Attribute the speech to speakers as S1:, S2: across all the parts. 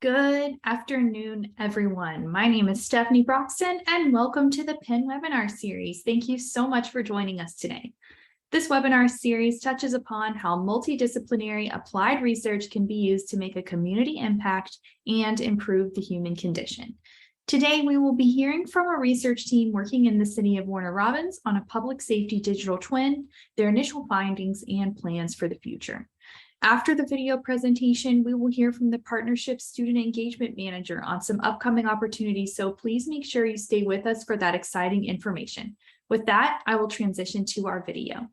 S1: Good afternoon, everyone. My name is Stephanie Broxton, and welcome to the PIN webinar series. Thank you so much for joining us today. This webinar series touches upon how multidisciplinary applied research can be used to make a community impact and improve the human condition. Today, we will be hearing from a research team working in the city of Warner Robins on a public safety digital twin, their initial findings, and plans for the future. After the video presentation, we will hear from the Partnership Student Engagement Manager on some upcoming opportunities, so please make sure you stay with us for that exciting information. With that, I will transition to our video.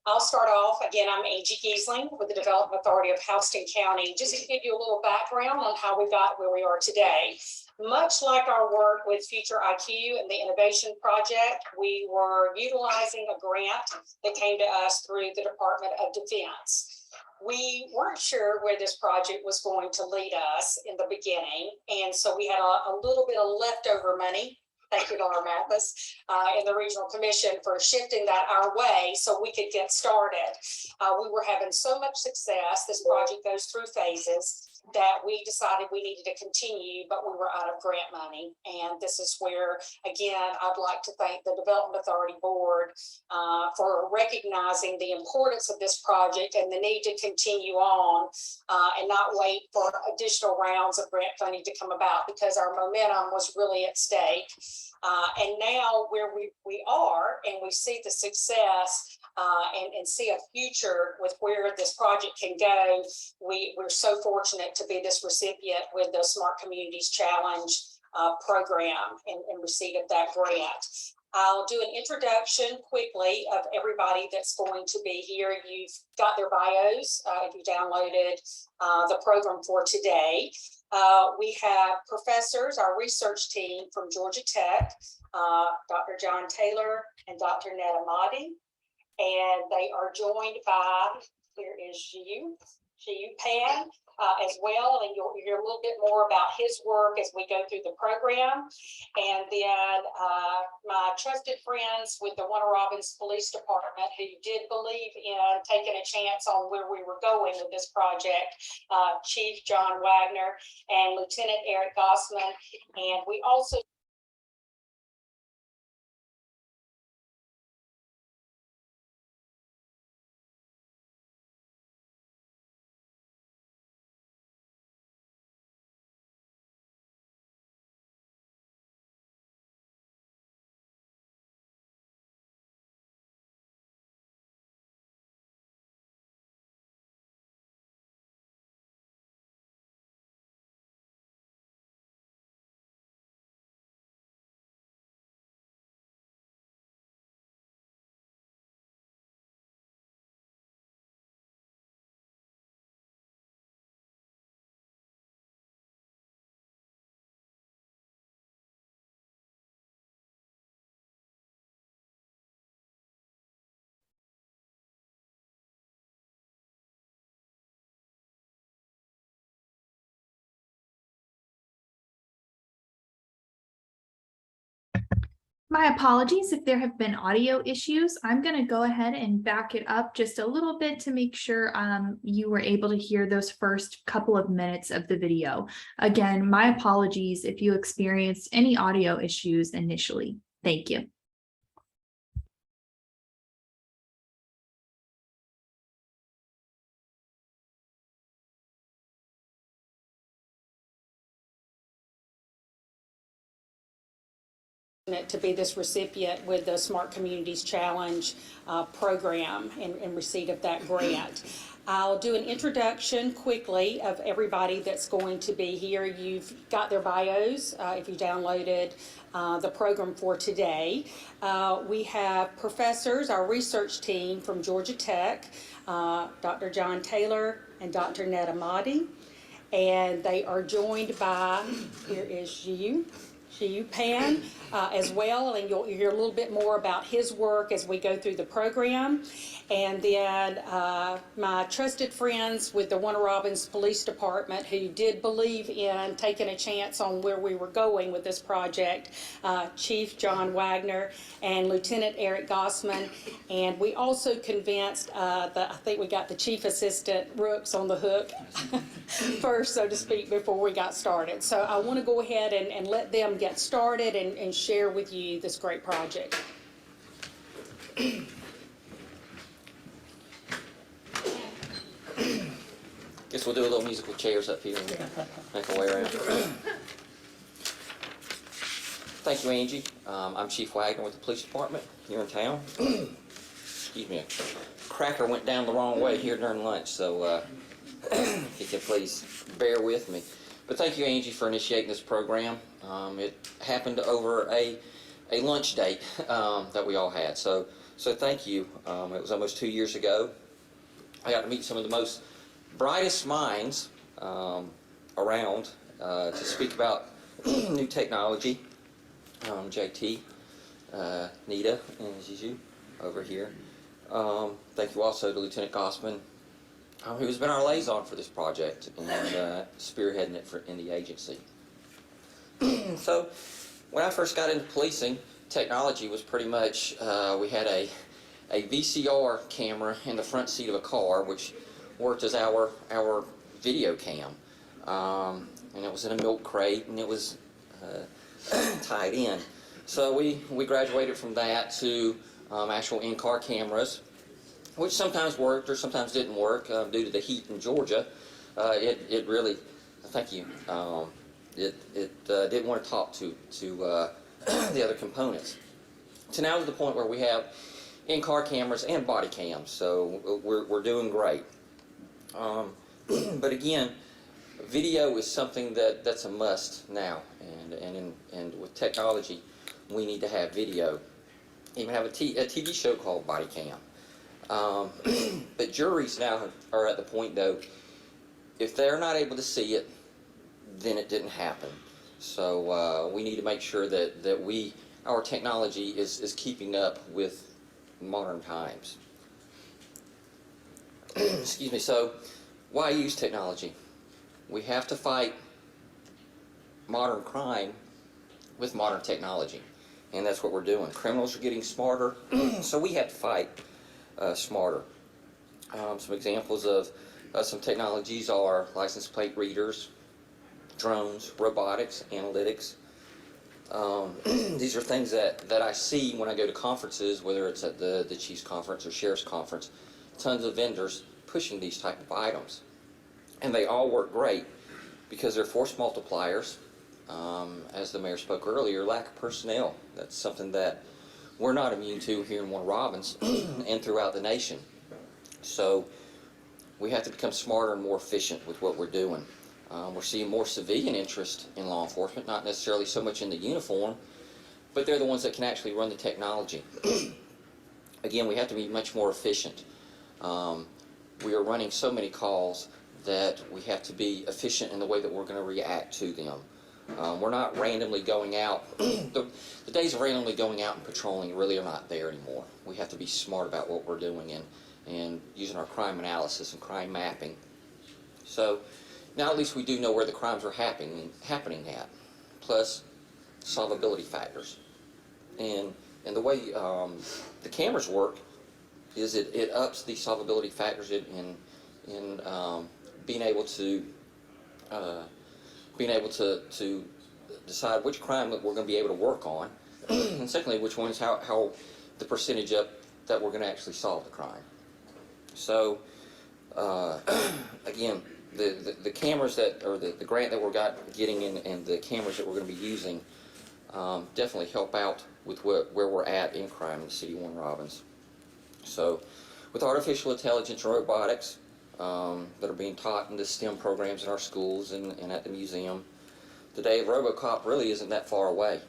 S2: I'll start off. Again, I'm Angie Giesling with the Development Authority of Houston County. Just to give you a little background on how we got where we are today. Much like our work with Future IQ and the Innovation Project, we were utilizing a grant that came to us through the Department of Defense. We weren't sure where this project was going to lead us in the beginning, and so we had a little bit of leftover money. Thank you, Dr. Mathis, in the Regional Commission for shifting that our way so we could get started. We were having so much success. This project goes through phases that we decided we needed to continue, but we were out of grant money. And this is where, again, I'd like to thank the Development Authority Board for recognizing the importance of this project and the need to continue on and not wait for additional rounds of grant funding to come about, because our momentum was really at stake. And now where we are, and we see the success and see a future with where this project can go, we're so fortunate to be this recipient with the Smart Communities Challenge program and receipt of that grant. I'll do an introduction quickly of everybody that's going to be here. You've got their bios if you downloaded the program for today. We have professors, our research team from Georgia Tech, Dr. John Taylor and Dr. Ned Ahmadi. And they are joined by, here is Shiyu Pan as well, and you'll hear a little bit more about his work as we go through the program. And then my trusted friends with the Warner Robins Police Department, who did believe in taking a chance on where we were going with this project, Chief John Wagner and Lieutenant Eric Gossman. And we also
S1: My apologies if there have been audio issues. I'm going to go ahead and back it up just a little bit to make sure you were able to hear those first couple of minutes of the video. Again, my apologies if you experienced any audio issues initially. Thank you.
S2: to be this recipient with the Smart Communities Challenge program and receipt of that grant. I'll do an introduction quickly of everybody that's going to be here. You've got their bios if you downloaded the program for today. We have professors, our research team from Georgia Tech, Dr. John Taylor and Dr. Ned Ahmadi. And they are joined by, here is Xiu Pan as well, and you'll hear a little bit more about his work as we go through the program. And then my trusted friends with the Warner Robins Police Department who did believe in taking a chance on where we were going with this project, Chief John Wagner and Lieutenant Eric Gossman. And we also convinced, I think we got the Chief Assistant Rooks on the hook first, so to speak, before we got started. So I want to go ahead and let them get started and share with you this great project.
S3: Guess we'll do a little musical chairs up here and make our way around. Thank you, Angie. I'm Chief Wagner with the police department here in town. Excuse me, a cracker went down the wrong way here during lunch, so if you can please bear with me. But thank you, Angie, for initiating this program. It happened over a lunch date that we all had, so thank you. It was almost 2 years ago. I got to meet some of the most brightest minds around to speak about new technology. JT, Nita, and Zizou over here. Thank you also to Lieutenant Gossman, who has been our liaison for this project and spearheading it in the agency. So, when I first got into policing, technology was pretty much, we had a VCR camera in the front seat of a car, which worked as our video cam, and it was in a milk crate, and it was tied in. So we graduated from that to actual in-car cameras, which sometimes worked or sometimes didn't work due to the heat in Georgia. It really, thank you. It didn't want to talk to the other components. So now to the point where we have in-car cameras and body cams, so we're doing great. But again, video is something that's a must now, and with technology, we need to have video. Even have a TV show called Body Cam. But juries now are at the point, though, if they're not able to see it, then it didn't happen. So we need to make sure that our technology is keeping up with modern times. Excuse me. So why use technology? We have to fight modern crime with modern technology, and that's what we're doing. Criminals are getting smarter, so we have to fight smarter. Some examples of some technologies are license plate readers, drones, robotics, analytics. These are things that I see when I go to conferences, whether it's at the Chiefs Conference or Sheriff's Conference. Tons of vendors pushing these type of items. And they all work great because they're force multipliers. As the mayor spoke earlier, lack of personnel. That's something that we're not immune to here in Warner Robins and throughout the nation. So we have to become smarter and more efficient with what we're doing. We're seeing more civilian interest in law enforcement, not necessarily so much in the uniform, but they're the ones that can actually run the technology. Again, we have to be much more efficient. We are running so many calls that we have to be efficient in the way that we're going to react to them. We're not randomly going out. The days of randomly going out and patrolling really are not there anymore. We have to be smart about what we're doing and using our crime analysis and crime mapping. So now at least we do know where the crimes are happening at, plus solvability factors. And the way the cameras work is it ups the solvability factors in being able to decide which crime that we're going to be able to work on, and secondly, which ones how the percentage up that we're going to actually solve the crime. So again, the cameras or the grant that we're getting in, and the cameras that we're going to be using definitely help out with where we're at in crime in the city of Warner Robins. So with artificial intelligence and robotics that are being taught in the STEM programs in our schools and at the museum, the day of RoboCop really isn't that far away.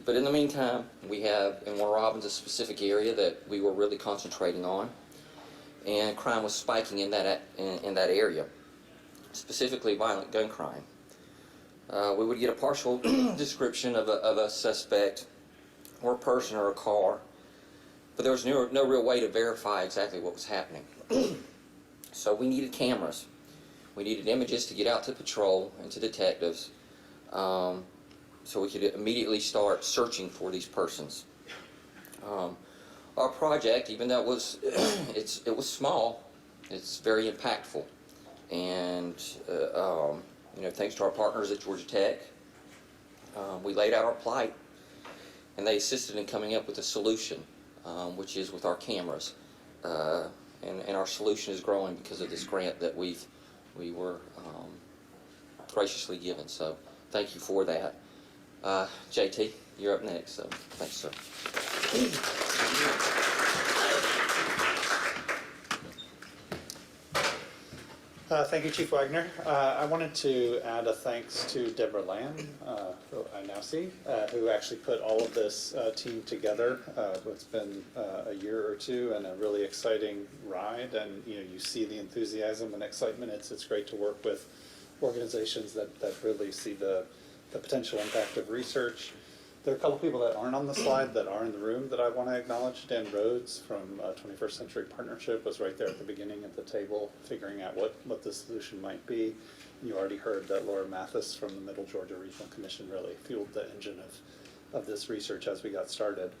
S3: But in the meantime, we have in Warner Robins a specific area that we were really concentrating on, and crime was spiking in that area. specifically violent gun crime. We would get a partial description of a suspect or a person or a car, but there was no real way to verify exactly what was happening. So we needed cameras. We needed images to get out to patrol and to detectives, so we could immediately start searching for these persons. Our project, even though it was it was small, it's very impactful, and thanks to our partners at Georgia Tech, we laid out our plight, and they assisted in coming up with a solution, which is with our cameras, and our solution is growing because of this grant that we were graciously given. So thank you for that. JT, you're up next. So thanks, sir.
S4: Thank you, Chief Wagner. I wanted to add a thanks to Deborah Lamb, who I now see, who actually put all of this team together. It's been a year or two and a really exciting ride, and you see the enthusiasm and excitement. It's great to work with organizations that really see the potential impact of research. There are a couple people that aren't on the slide that are in the room that I want to acknowledge. Dan Rhodes from 21st Century Partnership was right there at the beginning of the table, figuring out what the solution might be. You already heard that Laura Mathis from the Middle Georgia Regional Commission really fueled the engine of this research as we got started.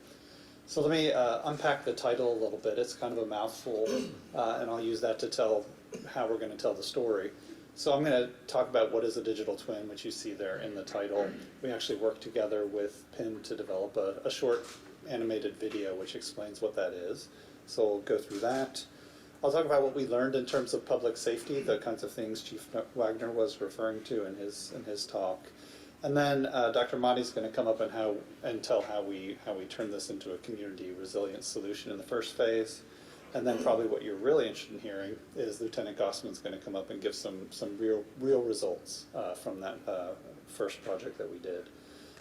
S4: So let me unpack the title a little bit. It's kind of a mouthful, and I'll use that to tell how we're going to tell the story. So I'm going to talk about what is a digital twin, which you see there in the title. We actually worked together with PIN to develop a short animated video which explains what that is. So we'll go through that. I'll talk about what we learned in terms of public safety, the kinds of things Chief Wagner was referring to in his talk. And then Dr. Mahdi's going to come up and tell how we turn this into a community resilience solution in the first phase. And then probably what you're really interested in hearing is Lieutenant Gossman's going to come up and give some real results from that first project that we did.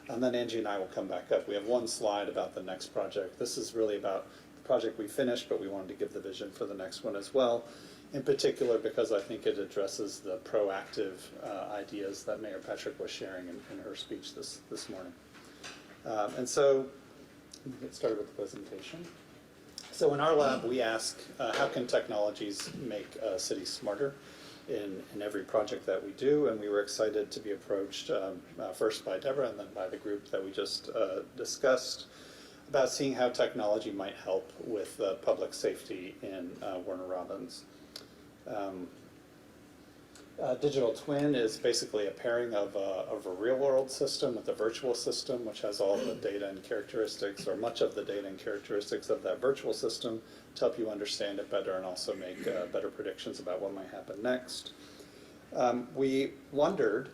S4: And then Angie and I will come back up. We have one slide about the next project. This is really about the project we finished, but we wanted to give the vision for the next one as well, in particular because I think it addresses the proactive ideas that Mayor Petrick was sharing in her speech this morning. And so, let me get started with the presentation. So in our lab, we ask, how can technologies make cities smarter in every project that we do? And we were excited to be approached first by Deborah and then by the group that we just discussed about seeing how technology might help with public safety in Warner Robins. Digital twin is basically a pairing of a real-world system with a virtual system, which has all the data and characteristics, or much of the data and characteristics of that virtual system, to help you understand it better and also make better predictions about what might happen next. We wondered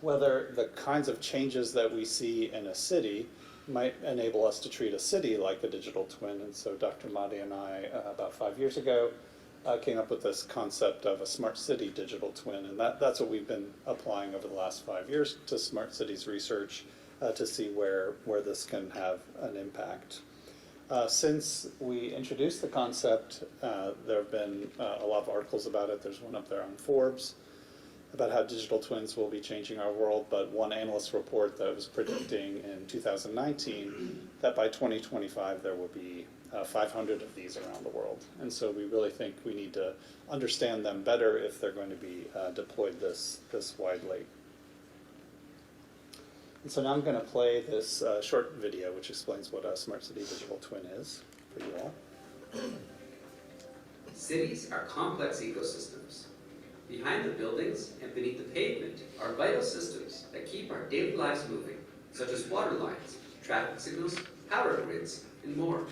S4: whether the kinds of changes that we see in a city might enable us to treat a city like a digital twin. And so Dr. Mahdi and I, about 5 years ago, came up with this concept of a smart city digital twin, and that's what we've been applying over the last 5 years to smart cities research to see where this can have an impact. Since we introduced the concept, there have been a lot of articles about it. There's one up there on Forbes about how digital twins will be changing our world, but one analyst report that was predicting in 2019 that by 2025 there will be 500 of these around the world. And so we really think we need to understand them better if they're going to be deployed this widely. And so now I'm going to play this short video which explains what a smart city digital twin is for you all.
S5: Cities are complex ecosystems. Behind the buildings and beneath the pavement are vital systems that keep our daily lives moving, such as water lines, traffic signals, power grids, and more.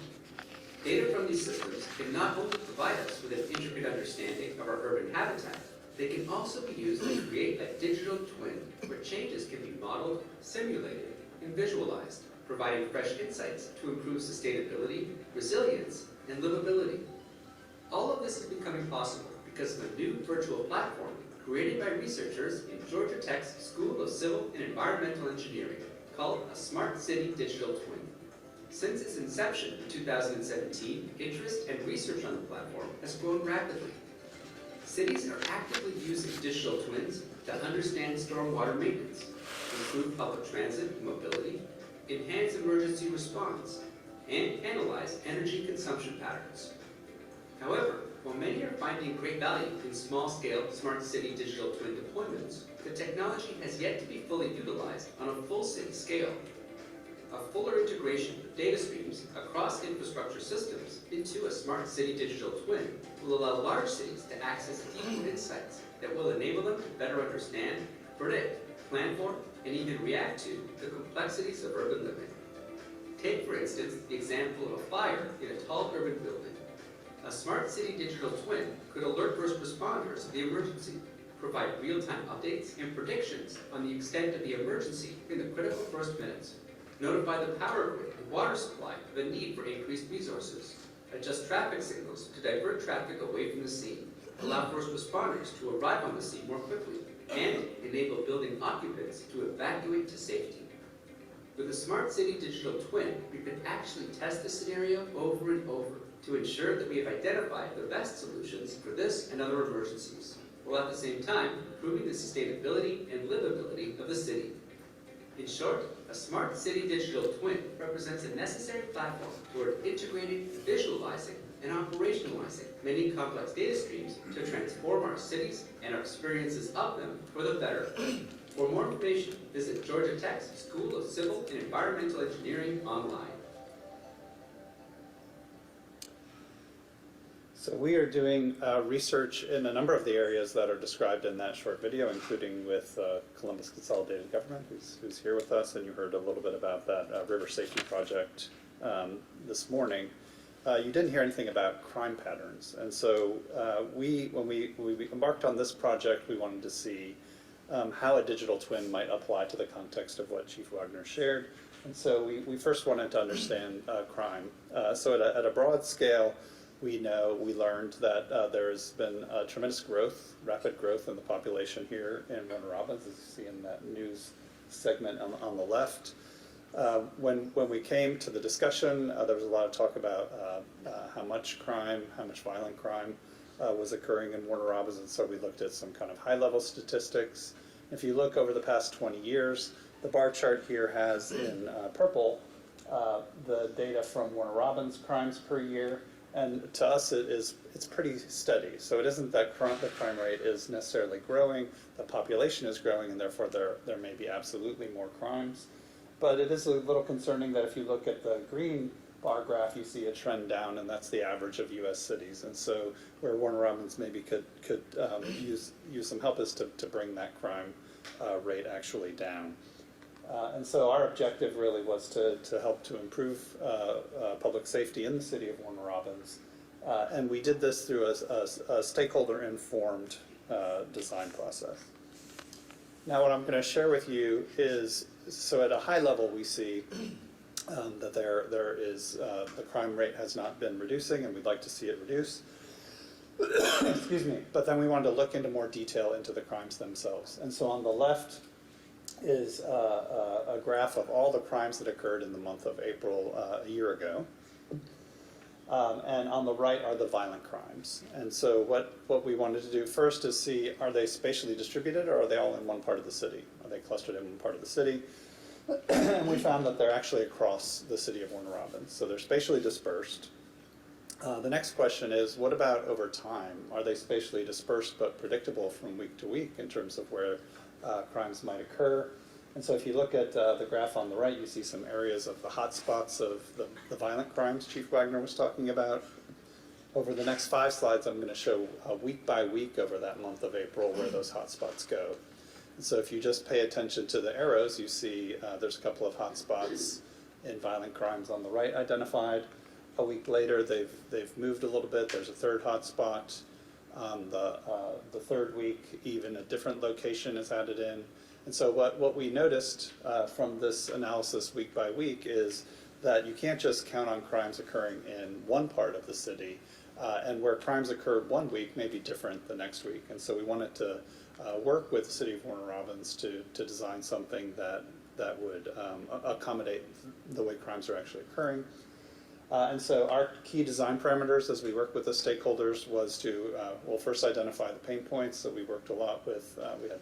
S5: Data from these systems can not only provide us with an intricate understanding of our urban habitat, they can also be used to create a digital twin where changes can be modeled, simulated, and visualized, providing fresh insights to improve sustainability, resilience, and livability. All of this is becoming possible because of a new virtual platform created by researchers in Georgia Tech's School of Civil and Environmental Engineering called a Smart City Digital Twin. Since its inception in 2017, interest and research on the platform has grown rapidly. cities are actively using digital twins to understand stormwater maintenance, improve public transit and mobility, enhance emergency response, and analyze energy consumption patterns. However, while many are finding great value in small-scale smart city digital twin deployments, the technology has yet to be fully utilized on a full city scale. A fuller integration of data streams across infrastructure systems into a smart city digital twin will allow large cities to access deeper insights that will enable them to better understand, predict, plan for, and even react to the complexities of urban living. Take, for instance, the example of a fire in a tall urban building. A smart city digital twin could alert first responders of the emergency, provide real-time updates and predictions on the extent of the emergency in the critical first minutes, notify the power grid and water supply of a need for increased resources, adjust traffic signals to divert traffic away from the scene, allow first responders to arrive on the scene more quickly, and enable building occupants to evacuate to safety. With a smart city digital twin, we could actually test the scenario over and over to ensure that we have identified the best solutions for this and other emergencies, while at the same time improving the sustainability and livability of the city. In short, a smart city digital twin represents a necessary platform toward integrating, visualizing, and operationalizing many complex data streams to transform our cities and our experiences of them for the better. For more information, visit Georgia Tech's School of Civil and Environmental Engineering online.
S4: So we are doing research in a number of the areas that are described in that short video, including with Columbus Consolidated Government, who's here with us, and you heard a little bit about that river safety project this morning. You didn't hear anything about crime patterns, and so when we embarked on this project, we wanted to see how a digital twin might apply to the context of what Chief Wagner shared, and so we first wanted to understand crime. So at a broad scale, we learned that there's been tremendous growth, rapid growth in the population here in Warner Robins, as you see in that news segment on the left. When we came to the discussion, there was a lot of talk about how much crime, how much violent crime was occurring in Warner Robins, and so we looked at some kind of high-level statistics. If you look over the past 20 years, the bar chart here has in purple the data from Warner Robins crimes per year. And to us, it's pretty steady. So it isn't that the crime rate is necessarily growing. The population is growing, and therefore there may be absolutely more crimes. But it is a little concerning that if you look at the green bar graph, you see a trend down, and that's the average of U.S. cities. And so where Warner Robins maybe could use some help is to bring that crime rate actually down. And so our objective really was to help to improve public safety in the city of Warner Robins. And we did this through a stakeholder-informed design process. Now what I'm going to share with you is, so at a high level we see that there is, the crime rate has not been reducing, and we'd like to see it reduce. Excuse me. But then we wanted to look into more detail into the crimes themselves. And so on the left is a graph of all the crimes that occurred in the month of April a year ago. And on the right are the violent crimes. And so what we wanted to do first is see, are they spatially distributed, or are they all in one part of the city? Are they clustered in one part of the city? And we found that they're actually across the city of Warner Robins. So they're spatially dispersed. The next question is, what about over time? Are they spatially dispersed but predictable from week to week in terms of where crimes might occur? And so if you look at the graph on the right, you see some areas of the hot spots of the violent crimes Chief Wagner was talking about. Over the next 5 slides, I'm going to show week by week over that month of April where those hot spots go. And so if you just pay attention to the arrows, you see there's a couple of hot spots in violent crimes on the right identified. A week later, they've moved a little bit. There's a third hot spot. The third week, even a different location is added in. And so what we noticed from this analysis week by week is that you can't just count on crimes occurring in one part of the city, and where crimes occurred one week may be different the next week. And so we wanted to work with the city of Warner Robins to design something that would accommodate the way crimes are actually occurring. And so our key design parameters as we work with the stakeholders was to, well, first identify the pain points. So we worked a lot with, we had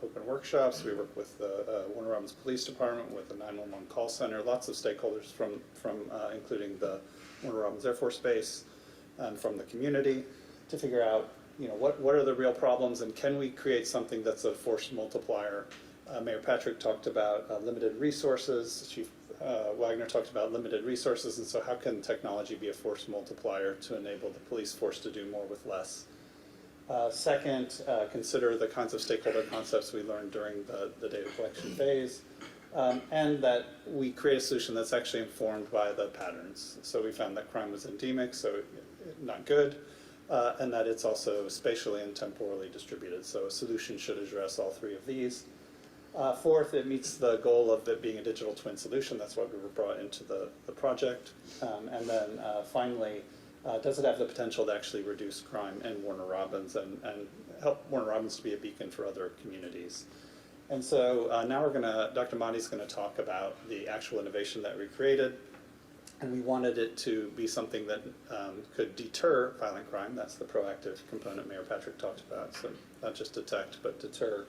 S4: open workshops, we worked with the Warner Robins Police Department, with the 911 call center, lots of stakeholders from including the Warner Robins Air Force Base and from the community to figure out, what are the real problems and can we create something that's a force multiplier. Mayor Patrick talked about limited resources. Chief Wagner talked about limited resources, and so how can technology be a force multiplier to enable the police force to do more with less? Second, consider the kinds of stakeholder concepts we learned during the data collection phase, and that we create a solution that's actually informed by the patterns. So we found that crime was endemic, so not good, and that it's also spatially and temporally distributed. So a solution should address all three of these. Fourth, it meets the goal of it being a digital twin solution. That's why we were brought into the project. And then finally, does it have the potential to actually reduce crime in Warner Robins and help Warner Robins to be a beacon for other communities? And so now Dr. Mahdi's going to talk about the actual innovation that we created. And we wanted it to be something that could deter violent crime. That's the proactive component Mayor Patrick talked about. So not just detect, but deter.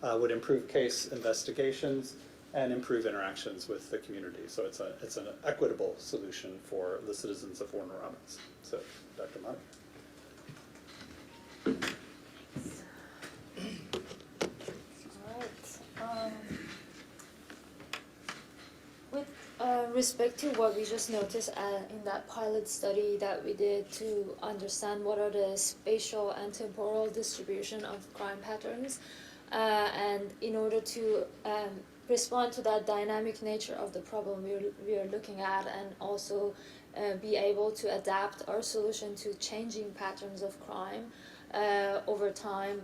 S4: Would improve case investigations and improve interactions with the community. So it's an equitable solution for the citizens of Warner Robins. So, Dr. Mahdi.
S6: All right. With respect to what we just noticed in that pilot study that we did to understand what are the spatial and temporal distribution of crime patterns, and in order to respond to that dynamic nature of the problem we are looking at, and also be able to adapt our solution to changing patterns of crime over time,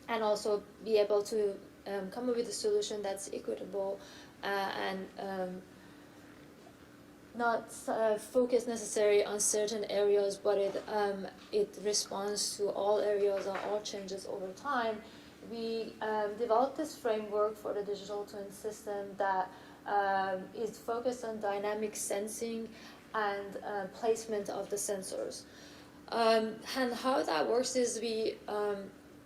S6: and also be able to come up with a solution that's equitable and not focused necessarily on certain areas, but it responds to all areas and all changes over time. We developed this framework for the digital twin system that is focused on dynamic sensing and placement of the sensors. And how that works is we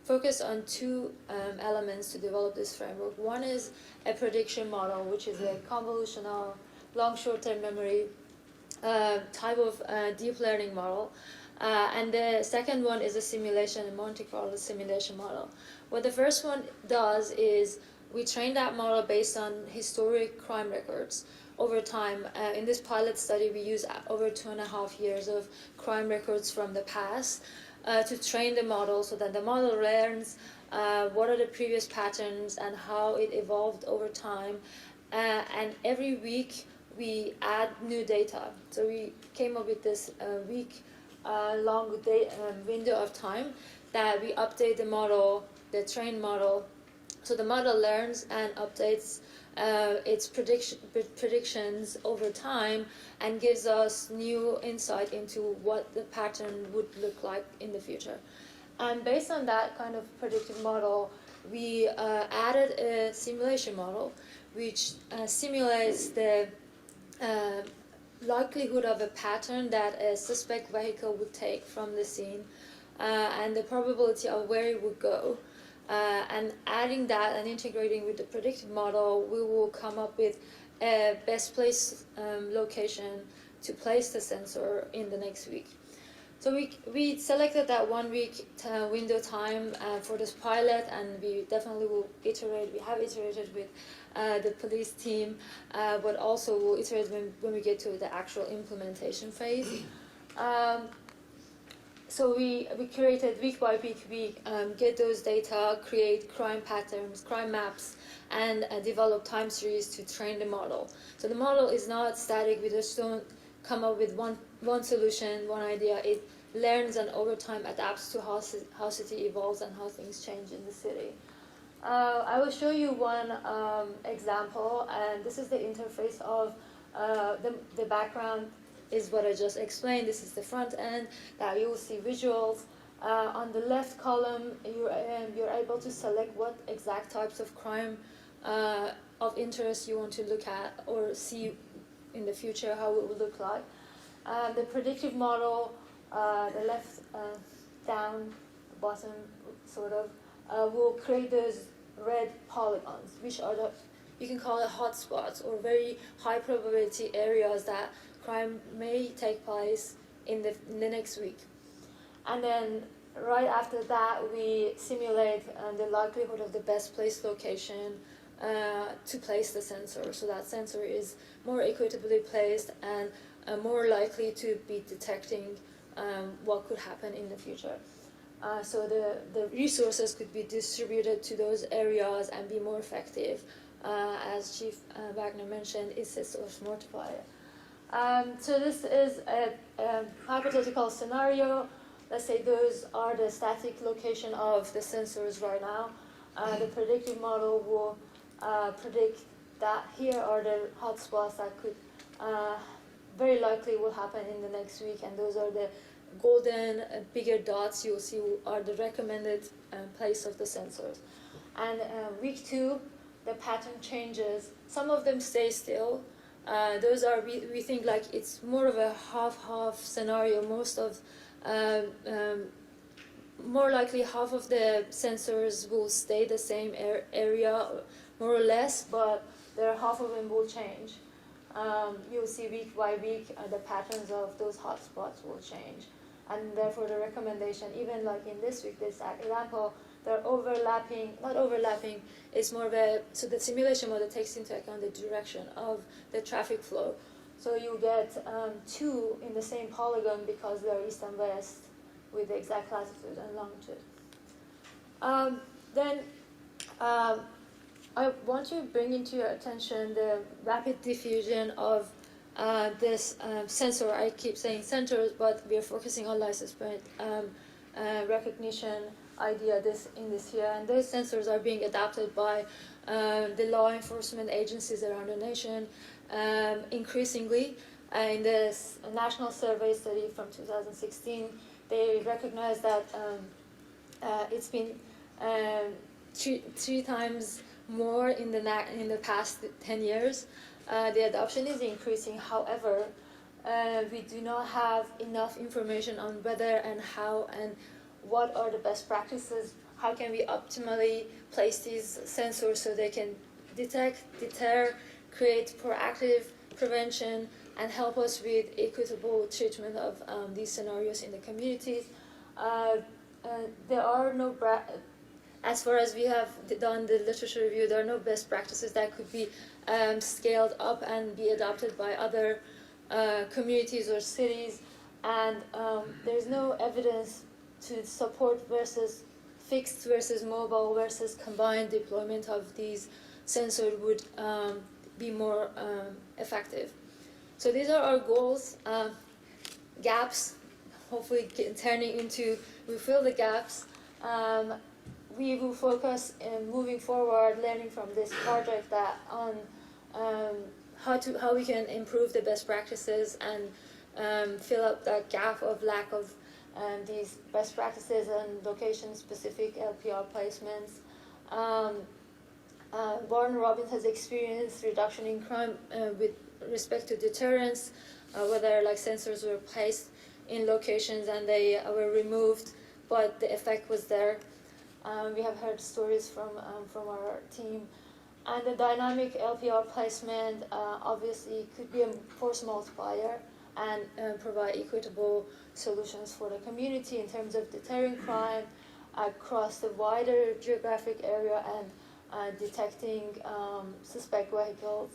S6: focus on two elements to develop this framework. One is a prediction model, which is a convolutional long short-term memory type of deep learning model. And the second one is a simulation, a Monte Carlo simulation model. What the first one does is we train that model based on historic crime records over time. In this pilot study, we use over 2.5 years of crime records from the past to train the model so that the model learns what are the previous patterns and how it evolved over time. And every week, we add new data. So we came up with this long window of time that we update the model, the trained model, so the model learns and updates its predictions over time and gives us new insight into what the pattern would look like in the future. And based on that kind of predictive model, we added a simulation model which simulates the likelihood of a pattern that a suspect vehicle would take from the scene and the probability of where it would go. And adding that and integrating with the predictive model, we will come up with a best place location to place the sensor in the next week. So we selected that 1 week window time for this pilot, and we definitely will iterate. We have iterated with the police team, but also we'll iterate when we get to the actual implementation phase. So we created week by week, we get those data, create crime patterns, crime maps, and develop time series to train the model. So the model is not static. We just don't come up with one solution, one idea. It learns and over time adapts to how city evolves and how things change in the city. I will show you one example, and this is the interface of the background is what I just explained. This is the front end that you will see visuals. On the left column, you're able to select what exact types of crime of interest you want to look at or see in the future, how it will look like. The predictive model, the left down, bottom sort of, will create those red polygons, which are you can call it hotspots or very high probability areas that crime may take place in the next week. And then right after that, we simulate the likelihood of the best place location to place the sensor. So that sensor is more equitably placed and more likely to be detecting what could happen in the future. So the resources could be distributed to those areas and be more effective. As Chief Wagner mentioned, it's a source multiplier. So this is a hypothetical scenario. Let's say those are the static location of the sensors right now. The predictive model will predict that here are the hotspots that could very likely will happen in the next week, and those are the golden bigger dots you'll see are the recommended place of the sensors. And week 2, the pattern changes. Some of them stay still. Those are, we think like it's more of a half-half scenario. Most of, more likely half of the sensors will stay the same area, more or less, but there half of them will change. You'll see week by week the patterns of those hotspots will change. And therefore the recommendation, even like in this week, this example, they're overlapping, not overlapping, it's more of a, so the simulation model takes into account the direction of the traffic flow. So you get 2 in the same polygon because they're east and west with the exact latitude and longitude. Then I want to bring into your attention the rapid diffusion of this sensor. I keep saying sensors, but we are focusing on license plate recognition idea in this year. And those sensors are being adopted by the law enforcement agencies around the nation increasingly. In this national survey study from 2016, they recognize that it's been three times more in the past 10 years. The adoption is increasing. However, we do not have enough information on whether and how and what are the best practices. How can we optimally place these sensors so they can detect, deter, create proactive prevention, and help us with equitable treatment of these scenarios in the communities. There are no, as far as we have done the literature review, there are no best practices that could be scaled up and be adopted by other communities or cities, and there's no evidence to support versus fixed versus mobile versus combined deployment of these sensors would be more effective. So these are our goals, gaps, hopefully turning into, we fill the gaps. We will focus in moving forward, learning from this project that on how we can improve the best practices and fill up that gap of lack of these best practices and location-specific LPR placements. Warren Robins has experienced reduction in crime with respect to deterrence, whether like sensors were placed in locations and they were removed, but the effect was there. We have heard stories from our team. And the dynamic LPR placement obviously could be a force multiplier and provide equitable solutions for the community in terms of deterring crime across the wider geographic area and detecting suspect vehicles.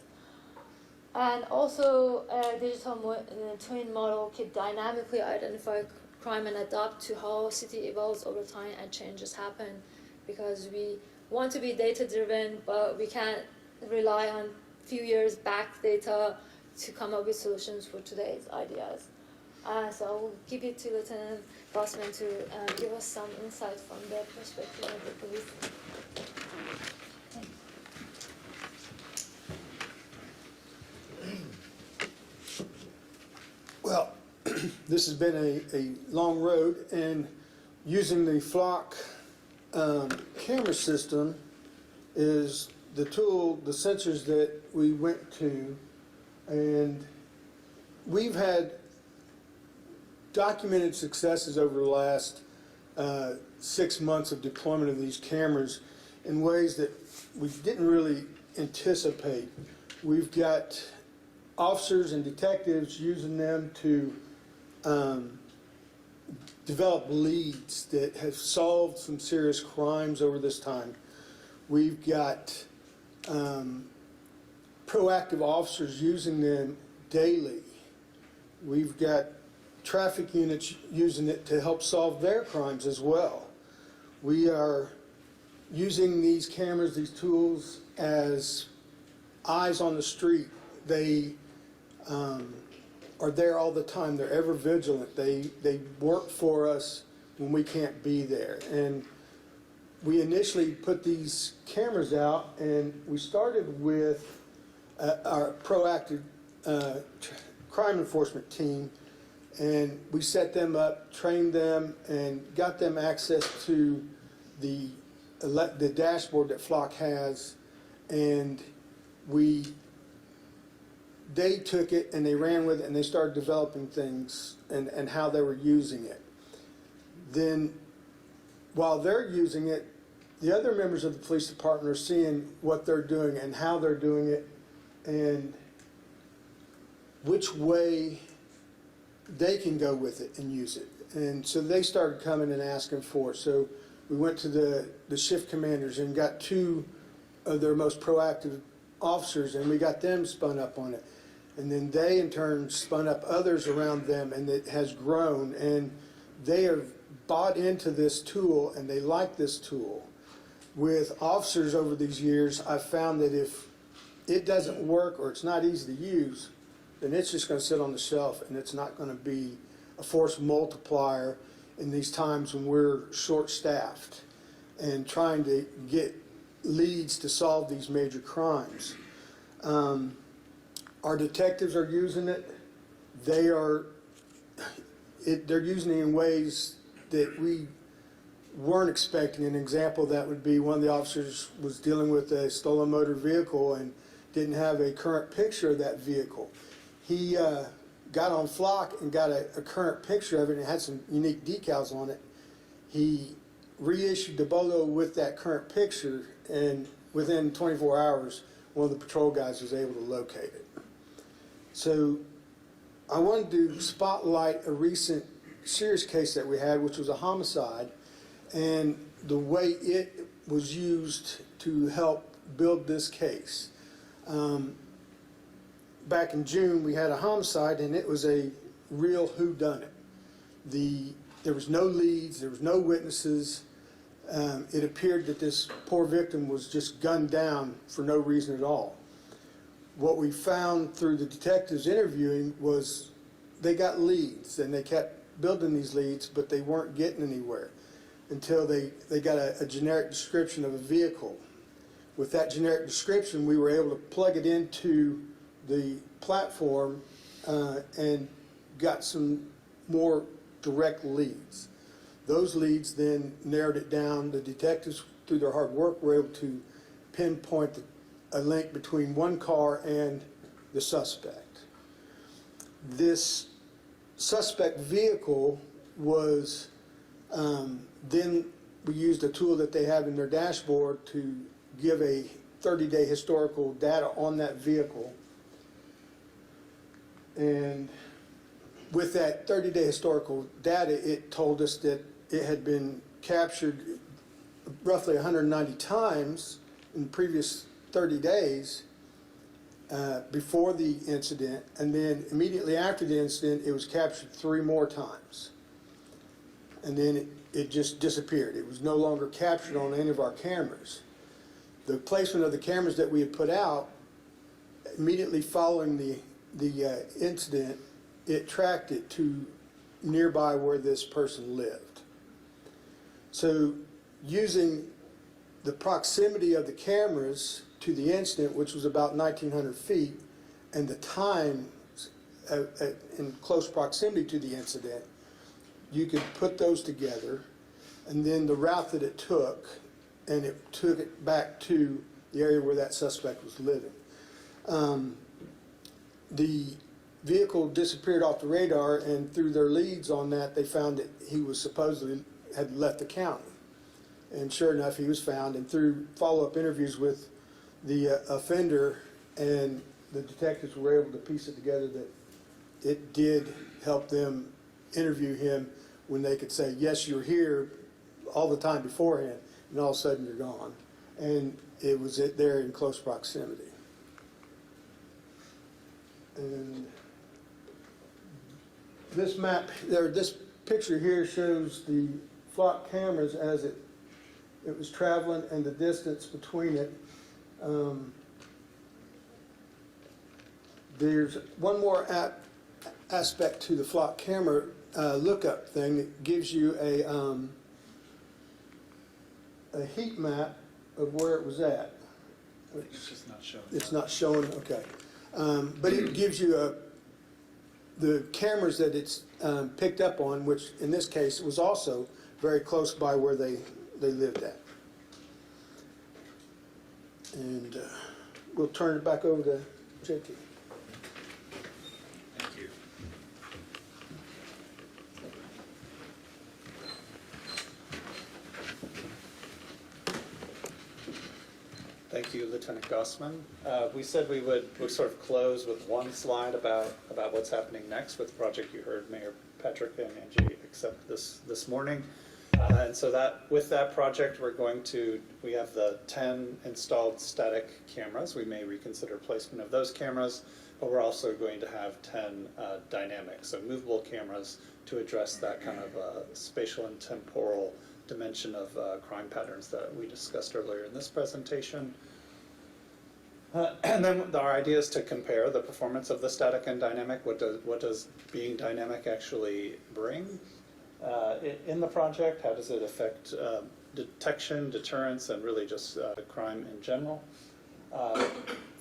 S6: And also, a digital twin model could dynamically identify crime and adapt to how city evolves over time and changes happen, because we want to be data-driven, but we can't rely on few years back data to come up with solutions for today's ideas. So I will give it to Lieutenant Bossman to give us some insight from the perspective of the police.
S7: Well, this has been a long road, and using the Flock camera system is the tool, the sensors that we went to, and we've had documented successes over the last 6 months of deployment of these cameras in ways that we didn't really anticipate. We've got officers and detectives using them to develop leads that have solved some serious crimes over this time. We've got proactive officers using them daily. We've got traffic units using it to help solve their crimes as well. We are using these cameras, these tools, as eyes on the street. They are there all the time. They're ever vigilant. They work for us when we can't be there. And we initially put these cameras out, and we started with our proactive crime enforcement team, and we set them up, trained them, and got them access to the dashboard that Flock has, and they took it and they ran with it and they started developing things and how they were using it. Then while they're using it, the other members of the police department are seeing what they're doing and how they're doing it and which way they can go with it and use it. And so they started coming and asking for it. So we went to the shift commanders and got 2 of their most proactive officers, and we got them spun up on it. And then they in turn spun up others around them, and it has grown, and they have bought into this tool and they like this tool. With officers over these years, I've found that if it doesn't work or it's not easy to use, then it's just going to sit on the shelf and it's not going to be a force multiplier in these times when we're short-staffed and trying to get leads to solve these major crimes. Our detectives are using it. They're using it in ways that we weren't expecting. An example of that would be one of the officers was dealing with a stolen motor vehicle and didn't have a current picture of that vehicle. He got on Flock and got a current picture of it, and it had some unique decals on it. He reissued the bolo with that current picture, and within 24 hours, one of the patrol guys was able to locate it. So I wanted to spotlight a recent serious case that we had, which was a homicide, and the way it was used to help build this case. Back in June, we had a homicide, and it was a real whodunit. There was no leads, there was no witnesses. It appeared that this poor victim was just gunned down for no reason at all. What we found through the detectives interviewing was they got leads, and they kept building these leads, but they weren't getting anywhere until they got a generic description of a vehicle. With that generic description, we were able to plug it into the platform and got some more direct leads. Those leads then narrowed it down. The detectives, through their hard work, were able to pinpoint a link between one car and the suspect. This suspect vehicle was, then we used a tool that they have in their dashboard to give a 30-day historical data on that vehicle. And with that 30-day historical data, it told us that it had been captured roughly 190 times in the previous 30 days before the incident, and then immediately after the incident, it was captured 3 more times. And then it just disappeared. It was no longer captured on any of our cameras. The placement of the cameras that we had put out, immediately following the incident, it tracked it to nearby where this person lived. So using the proximity of the cameras to the incident, which was about 1,900 feet, and the time in close proximity to the incident, you could put those together, and then the route that it took, and it took it back to the area where that suspect was living. The vehicle disappeared off the radar, and through their leads on that, they found that he was supposedly had left the county. And sure enough, he was found, and through follow-up interviews with the offender, and the detectives were able to piece it together that it did help them interview him when they could say, yes, you're here all the time beforehand, and all of a sudden you're gone. And it was there in close proximity. And this map, this picture here shows the flock cameras as it was traveling and the distance between it. There's one more aspect to the flock camera lookup thing that gives you a heat map of where it was at.
S4: It's just not showing.
S7: It's not showing, okay. But it gives you the cameras that it's picked up on, which in this case was also very close by where they lived at. And we'll turn it back over to JT.
S4: Thank you. Thank you, Lieutenant Gossman. We said we would sort of close with one slide about what's happening next with the project you heard Mayor Patrick and Angie accept this morning. And so with that project, we have the 10 installed static cameras. We may reconsider placement of those cameras, but we're also going to have 10 dynamic, so movable cameras to address that kind of spatial and temporal dimension of crime patterns that we discussed earlier in this presentation. And then our idea is to compare the performance of the static and dynamic. What does being dynamic actually bring in the project? How does it affect detection, deterrence, and really just crime in general?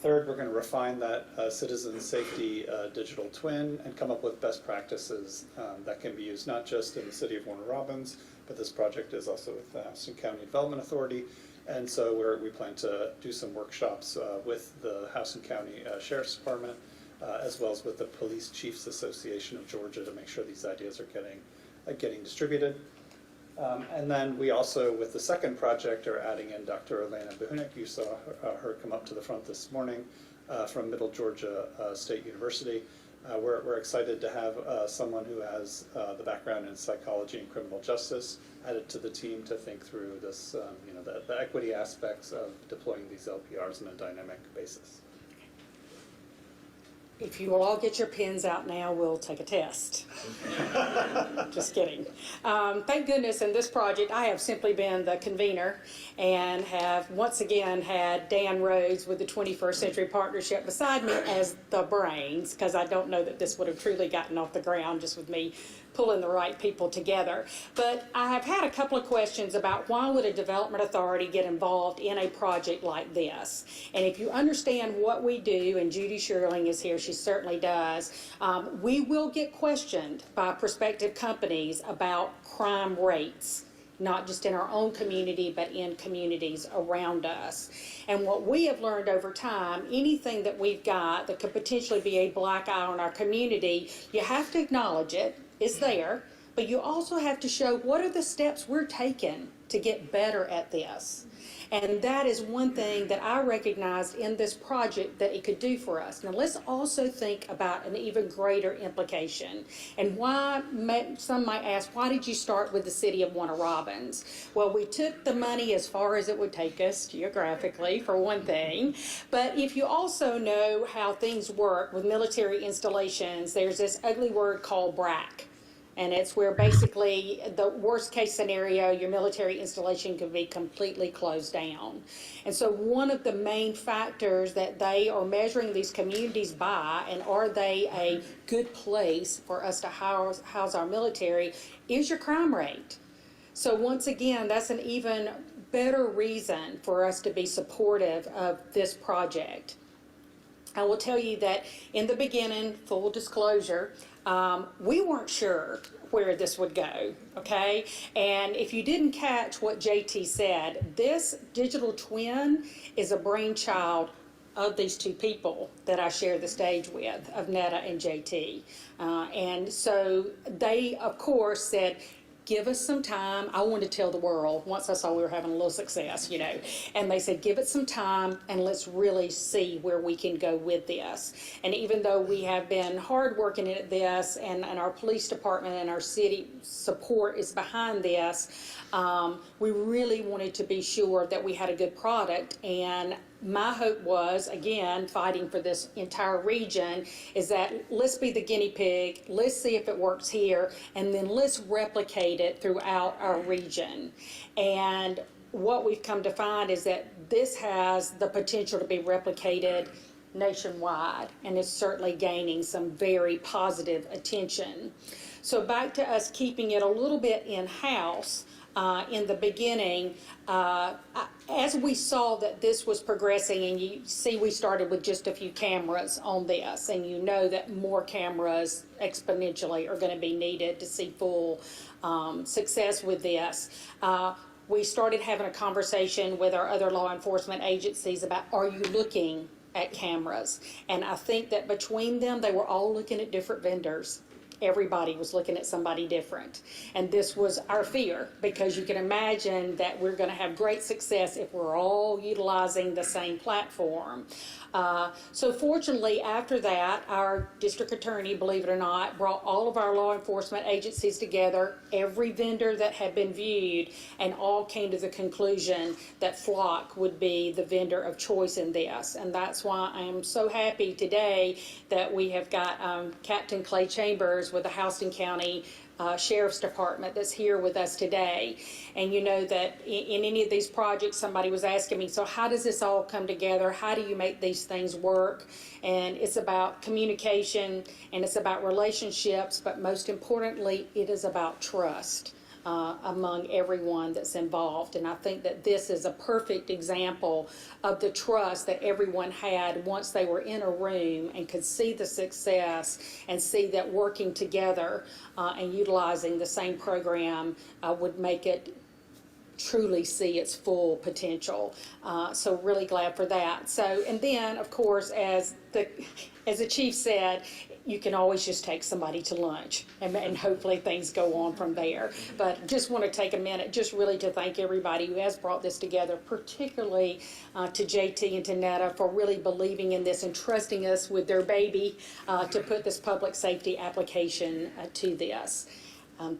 S4: Third, we're going to refine that citizen safety digital twin and come up with best practices that can be used not just in the city of Warner Robins, but this project is also with the Houston County Development Authority. And so we plan to do some workshops with the Houston County Sheriff's Department, as well as with the Police Chiefs Association of Georgia, to make sure these ideas are getting distributed. And then we also, with the second project, are adding in Dr. Elena Behunik. You saw her come up to the front this morning from Middle Georgia State University. We're excited to have someone who has the background in psychology and criminal justice added to the team to think through this, the equity aspects of deploying these LPRs on a dynamic basis.
S2: If you will all get your pens out now, we'll take a test. Just kidding. Thank goodness in this project, I have simply been the convener and have once again had Dan Rhodes with the 21st Century Partnership beside me as the brains, because I don't know that this would have truly gotten off the ground just with me pulling the right people together. But I have had a couple of questions about why would a development authority get involved in a project like this? And if you understand what we do, and Judy Sherling is here, she certainly does, we will get questioned by prospective companies about crime rates, not just in our own community, but in communities around us. And what we have learned over time, anything that we've got that could potentially be a black eye on our community, you have to acknowledge it. It's there, but you also have to show what are the steps we're taking to get better at this. And that is one thing that I recognized in this project that it could do for us. Now let's also think about an even greater implication. And why, some might ask, why did you start with the city of Warner Robins? Well, we took the money as far as it would take us geographically, for one thing. But if you also know how things work with military installations, there's this ugly word called BRAC. And it's where basically the worst case scenario, your military installation could be completely closed down. And so one of the main factors that they are measuring these communities by, and are they a good place for us to house our military, is your crime rate. So once again, that's an even better reason for us to be supportive of this project. I will tell you that in the beginning, full disclosure, we weren't sure where this would go, okay? And if you didn't catch what JT said, this digital twin is a brainchild of these two people that I share the stage with, of Netta and JT. And so they, of course, said, give us some time. I wanted to tell the world once I saw we were having a little success, you know. And they said, give it some time and let's really see where we can go with this. And even though we have been hard working at this and our police department and our city support is behind this, we really wanted to be sure that we had a good product. And my hope was, again, fighting for this entire region, is that let's be the guinea pig, let's see if it works here, and then let's replicate it throughout our region. And what we've come to find is that this has the potential to be replicated nationwide, and it's certainly gaining some very positive attention. So back to us keeping it a little bit in-house. In the beginning, as we saw that this was progressing, and you see we started with just a few cameras on this, and you know that more cameras exponentially are going to be needed to see full success with this. We started having a conversation with our other law enforcement agencies about, are you looking at cameras? And I think that between them, they were all looking at different vendors. Everybody was looking at somebody different. And this was our fear, because you can imagine that we're going to have great success if we're all utilizing the same platform. So fortunately, after that, our district attorney, believe it or not, brought all of our law enforcement agencies together, every vendor that had been viewed, and all came to the conclusion that Flock would be the vendor of choice in this. And that's why I am so happy today that we have got Captain Clay Chambers with the Houston County Sheriff's Department that's here with us today. And you know that in any of these projects, somebody was asking me, so how does this all come together? How do you make these things work? And it's about communication, and it's about relationships, but most importantly, it is about trust among everyone that's involved. And I think that this is a perfect example of the trust that everyone had once they were in a room and could see the success and see that working together and utilizing the same program would make it truly see its full potential. So really glad for that. So, and then of course, as the chief said, you can always just take somebody to lunch, and hopefully things go on from there. But just want to take a minute just really to thank everybody who has brought this together, particularly to JT and to Netta for really believing in this and trusting us with their baby to put this public safety application to this.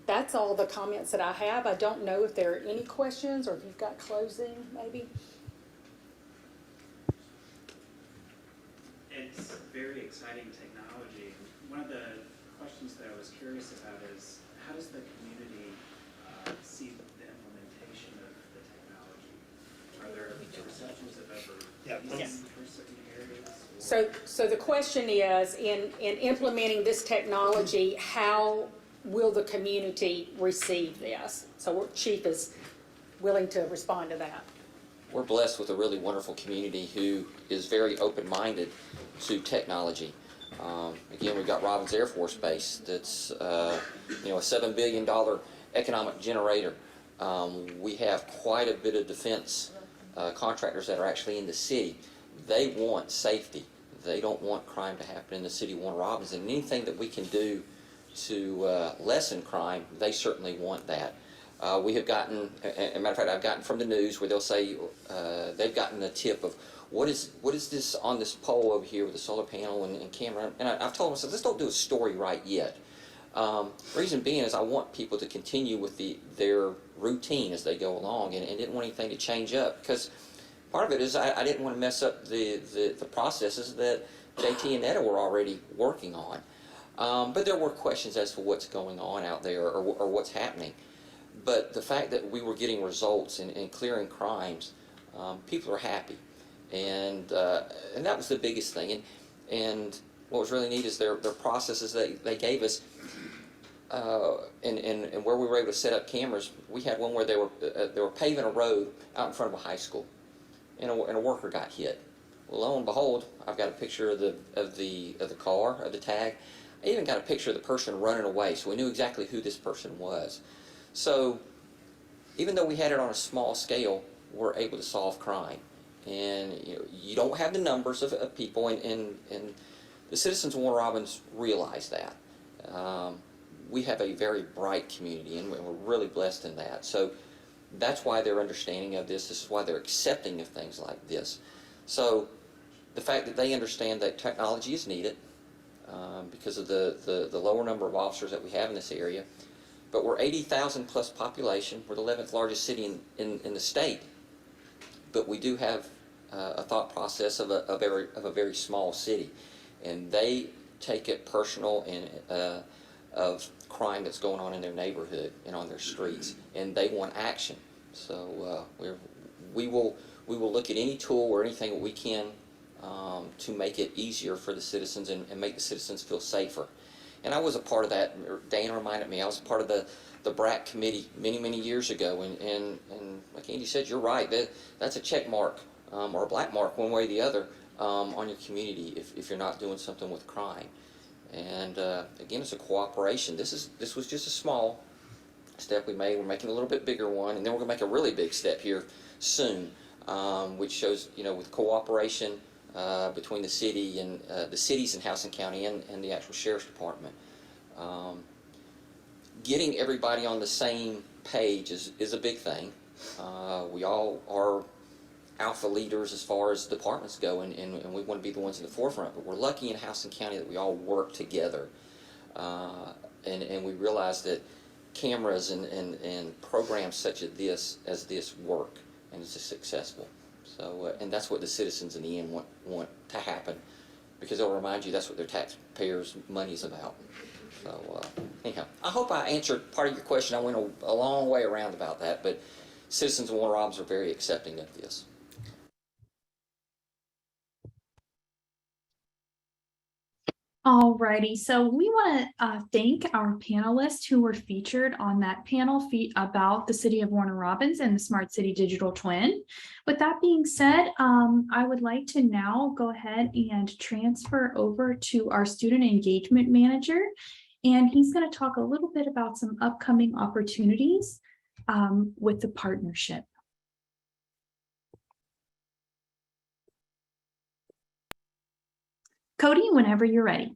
S2: That's all the comments that I have. I don't know if there are any questions or if you've got closing, maybe.
S8: It's very exciting technology. One of the questions that I was curious about is, how does the community see the implementation of the technology? Are there perceptions of ever using for certain areas?
S2: So the question is, in implementing this technology, how will the community receive this? So Chief is willing to respond to that.
S3: We're blessed with a really wonderful community who is very open-minded to technology. Again, we've got Robins Air Force Base that's a $7 billion economic generator. We have quite a bit of defense contractors that are actually in the city. They want safety. They don't want crime to happen in the city of Warner Robins, and anything that we can do to lessen crime, they certainly want that. We have gotten, as a matter of fact, I've gotten from the news where they'll say they've gotten a tip of what is this on this pole over here with the solar panel and camera, and I've told them, I said, let's don't do a story right yet. Reason being is I want people to continue with their routine as they go along, and didn't want anything to change up, because part of it is I didn't want to mess up the processes that JT and Netta were already working on. But there were questions as to what's going on out there or what's happening. But the fact that we were getting results and clearing crimes, people are happy, and that was the biggest thing. And what was really neat is their processes that they gave us, and where we were able to set up cameras. We had one where they were paving a road out in front of a high school, and a worker got hit. Well, lo and behold, I've got a picture of the car, of the tag. I even got a picture of the person running away, so we knew exactly who this person was. So even though we had it on a small scale, we're able to solve crime. And you don't have the numbers of people, and the citizens of Warner Robins realize that. We have a very bright community, and we're really blessed in that. So that's why they're understanding of this. This is why they're accepting of things like this. So the fact that they understand that technology is needed because of the lower number of officers that we have in this area. But we're 80,000 plus population. We're the 11th largest city in the state. But we do have a thought process of a very small city. And they take it personal and of crime that's going on in their neighborhood and on their streets, and they want action. So we will look at any tool or anything that we can to make it easier for the citizens and make the citizens feel safer. And I was a part of that. Dan reminded me, I was a part of the BRAC committee many years ago, and like Andy said, you're right, that's a check mark or a black mark one way or the other on your community if you're not doing something with crime. And again, it's a cooperation. This was just a small step we made. We're making a little bit bigger one, and then we're going to make a really big step here soon, which shows, with cooperation between the city and the cities in Houston County and the actual sheriff's department. Getting everybody on the same page is a big thing. We all are alpha leaders as far as departments go, and we want to be the ones in the forefront, but we're lucky in Houston County that we all work together, and we realize that cameras and programs such as this work, and it's successful. So and that's what the citizens in the end want to happen, because they'll remind you that's what their taxpayers' money is about. So anyhow, I hope I answered part of your question. I went a long way around about that, but citizens of Warner Robins are very accepting of this.
S1: Alrighty, so we want to thank our panelists who were featured on that panel about the City of Warner Robins and the Smart City Digital Twin. With that being said, I would like to now go ahead and transfer over to our Student Engagement Manager, and he's going to talk a little bit about some upcoming opportunities with the partnership. Cody, whenever you're ready.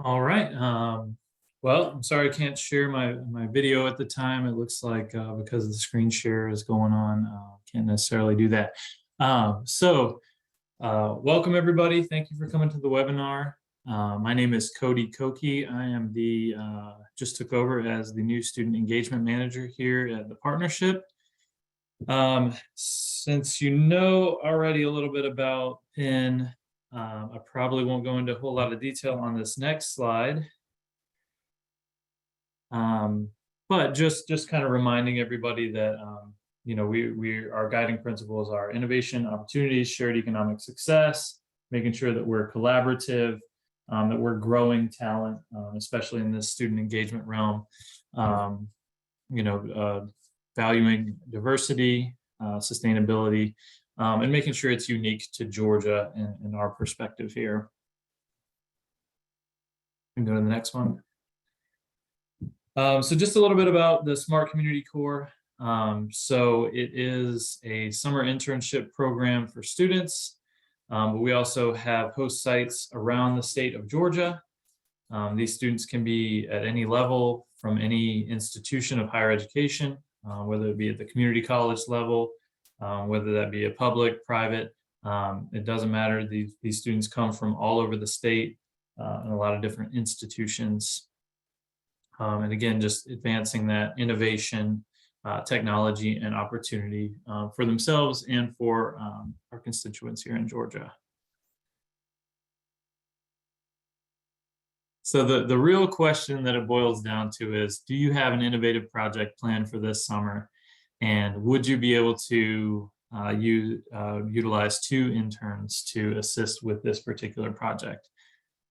S9: All right. Well, I'm sorry I can't share my video at the time. It looks like because the screen share is going on, can't necessarily do that. Welcome everybody. Thank you for coming to the webinar. My name is Cody Koki. I am just took over as the new Student Engagement Manager here at the partnership. Since you know already a little bit about PIN, I probably won't go into a whole lot of detail on this next slide. But just kind of reminding everybody that our guiding principles are innovation, opportunities, shared economic success, making sure that we're collaborative, that we're growing talent, especially in this student engagement realm, valuing diversity, sustainability, and making sure it's unique to Georgia in our perspective here. And go to the next one. So just a little bit about the Smart Community Corps. So it is a summer internship program for students, but we also have host sites around the state of Georgia. These students can be at any level from any institution of higher education, whether it be at the community college level, whether that be a public, private, it doesn't matter. These students come from all over the state and a lot of different institutions. And again, just advancing that innovation, technology, and opportunity for themselves and for our constituents here in Georgia. So the real question that it boils down to is, do you have an innovative project planned for this summer? And would you be able to utilize 2 interns to assist with this particular project?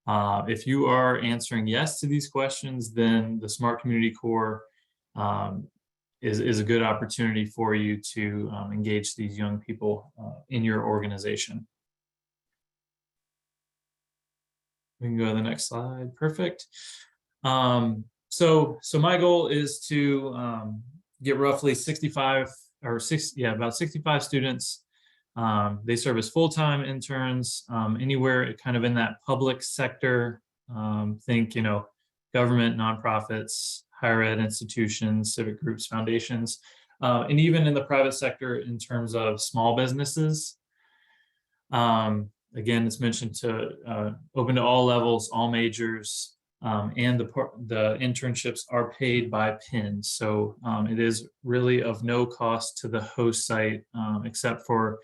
S9: If you are answering yes to these questions, then the Smart Community Corps is a good opportunity for you to engage these young people in your organization. We can go to the next slide. Perfect. So my goal is to get roughly 65 or about 65 students. They serve as full-time interns anywhere kind of in that public sector. Think, government, nonprofits, higher ed institutions, civic groups, foundations, and even in the private sector in terms of small businesses. Again, it's mentioned to open to all levels, all majors, and the internships are paid by PIN. So it is really of no cost to the host site, except for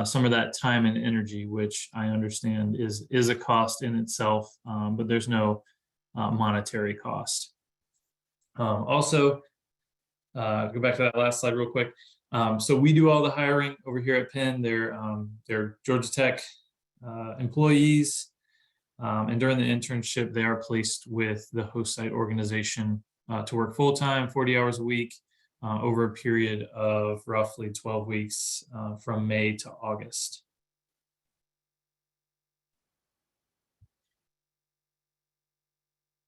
S9: some of that time and energy, which I understand is a cost in itself, but there's no monetary cost. Also, go back to that last slide real quick. So we do all the hiring over here at Penn. They're Georgia Tech employees, and during the internship, they are placed with the host site organization to work full-time, 40 hours a week, over a period of roughly 12 weeks from May to August.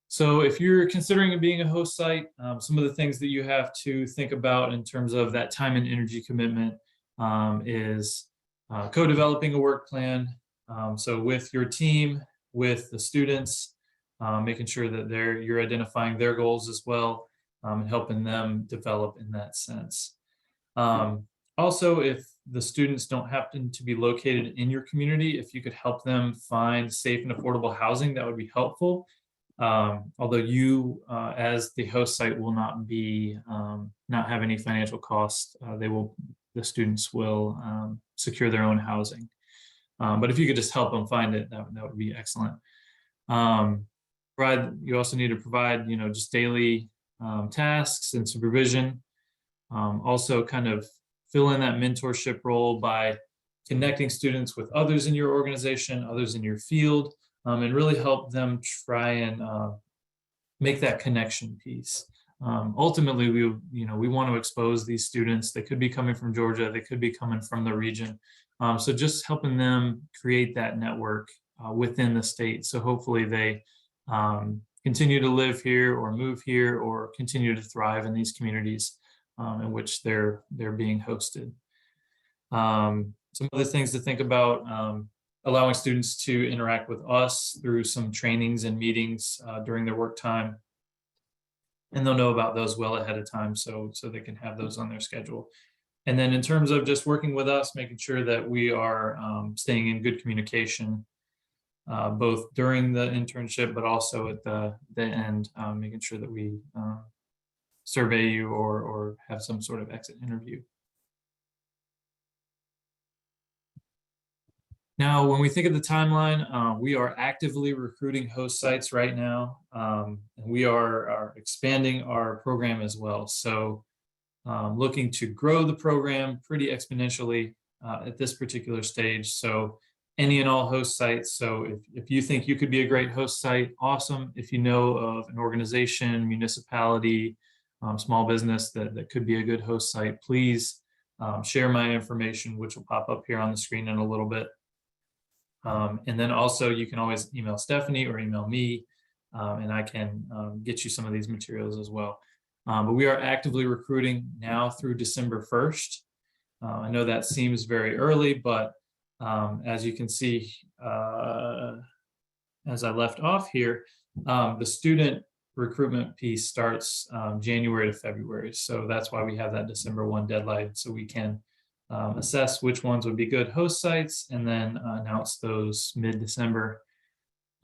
S9: So if you're considering being a host site, some of the things that you have to think about in terms of that time and energy commitment is co-developing a work plan. So with your team, with the students, making sure that you're identifying their goals as well, and helping them develop in that sense. Also, if the students don't happen to be located in your community, if you could help them find safe and affordable housing, that would be helpful. Although you, as the host site, will not have any financial costs. The students will secure their own housing. But if you could just help them find it, that would be excellent. You also need to provide, just daily tasks and supervision. Also kind of fill in that mentorship role by connecting students with others in your organization, others in your field, and really help them try and make that connection piece. Ultimately, we want to expose these students. They could be coming from Georgia, they could be coming from the region. So just helping them create that network within the state. So hopefully they continue to live here or move here or continue to thrive in these communities in which they're being hosted. Some other things to think about, allowing students to interact with us through some trainings and meetings during their work time. And they'll know about those well ahead of time so they can have those on their schedule. And then in terms of just working with us, making sure that we are staying in good communication, both during the internship, but also at the end, making sure that we survey you or have some sort of exit interview. Now, when we think of the timeline, we are actively recruiting host sites right now. And we are expanding our program as well. So looking to grow the program pretty exponentially at this particular stage. So any and all host sites. So if you think you could be a great host site, awesome. If you know of an organization, municipality, small business that could be a good host site, please share my information, which will pop up here on the screen in a little bit. And then also you can always email Stephanie or email me, and I can get you some of these materials as well. But we are actively recruiting now through December 1st. I know that seems very early, but as you can see, as I left off here, the student recruitment piece starts January to February. So that's why we have that December 1 deadline, so we can assess which ones would be good host sites and then announce those mid-December.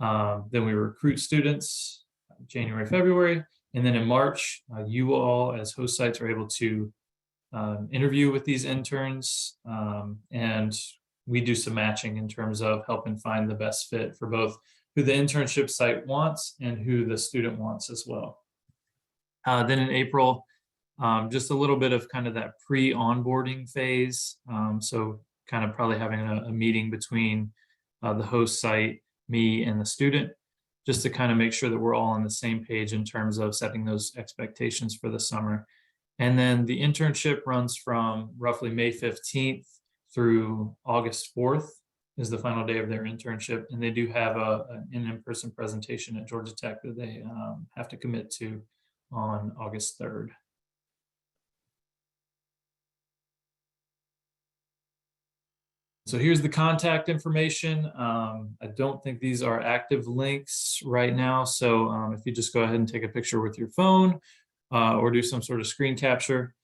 S9: Then we recruit students January, February, and then in March, you all as host sites are able to interview with these interns, and we do some matching in terms of helping find the best fit for both who the internship site wants and who the student wants as well. Then in April, just a little bit of kind of that pre-onboarding phase. So kind of probably having a meeting between the host site, me, and the student, just to kind of make sure that we're all on the same page in terms of setting those expectations for the summer. And then the internship runs from roughly May 15th through August 4th is the final day of their internship. And they do have an in-person presentation at Georgia Tech that they have to commit to on August 3rd. So here's the contact information. I don't think these are active links right now. So if you just go ahead and take a picture with your phone or do some sort of screen capture,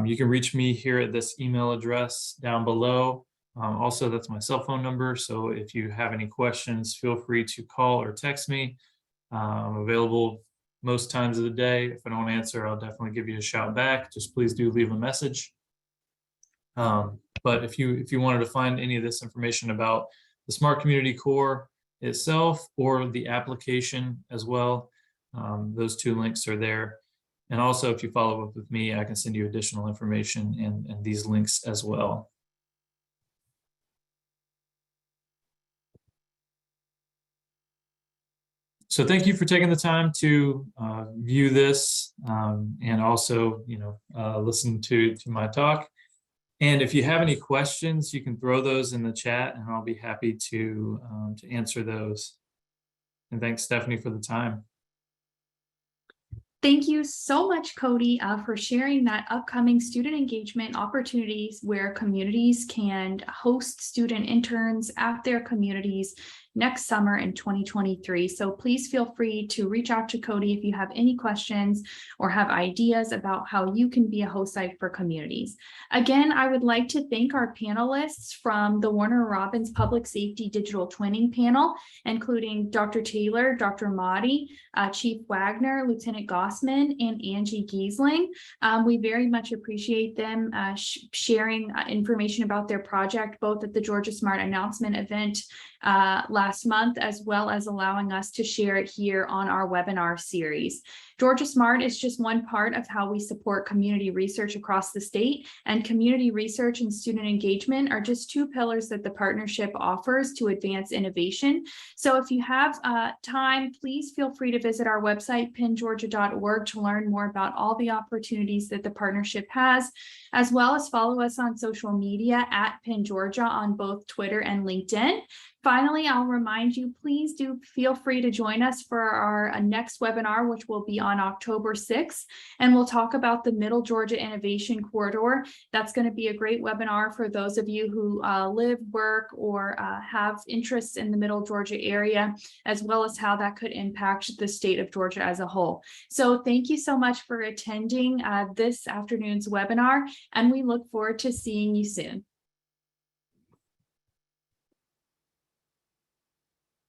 S9: you can reach me here at this email address down below. Also, that's my cell phone number. So if you have any questions, feel free to call or text me. I'm available most times of the day. If I don't answer, I'll definitely give you a shout back. Just please do leave a message. But if you wanted to find any of this information about the Smart Community Core itself or the application as well, those two links are there. And also, if you follow up with me, I can send you additional information and these links as well. So thank you for taking the time to view this and also, listen to my talk. And if you have any questions, you can throw those in the chat and I'll be happy to answer those. And thanks, Stephanie, for the time.
S1: Thank you so much, Cody, for sharing that upcoming student engagement opportunities where communities can host student interns at their communities next summer in 2023. So please feel free to reach out to Cody if you have any questions or have ideas about how you can be a host site for communities. Again, I would like to thank our panelists from the Warner Robins Public Safety Digital Twinning panel, including Dr. Taylor, Dr. Motti, Chief Wagner, Lieutenant Gossman, and Angie Giesling. We very much appreciate them sharing information about their project, both at the Georgia Smart announcement event last month, as well as allowing us to share it here on our webinar series. Georgia Smart is just one part of how we support community research across the state, and community research and student engagement are just two pillars that the partnership offers to advance innovation. So if you have time, please feel free to visit our website, pengeorgia.org, to learn more about all the opportunities that the partnership has, as well as follow us on social media at Penn Georgia on both Twitter and LinkedIn. Finally, I'll remind you, please do feel free to join us for our next webinar, which will be on October 6th, and we'll talk about the Middle Georgia Innovation Corridor. That's going to be a great webinar for those of you who live, work, or have interests in the Middle Georgia area, as well as how that could impact the state of Georgia as a whole. So thank you so much for attending this afternoon's webinar, and we look forward to seeing you soon.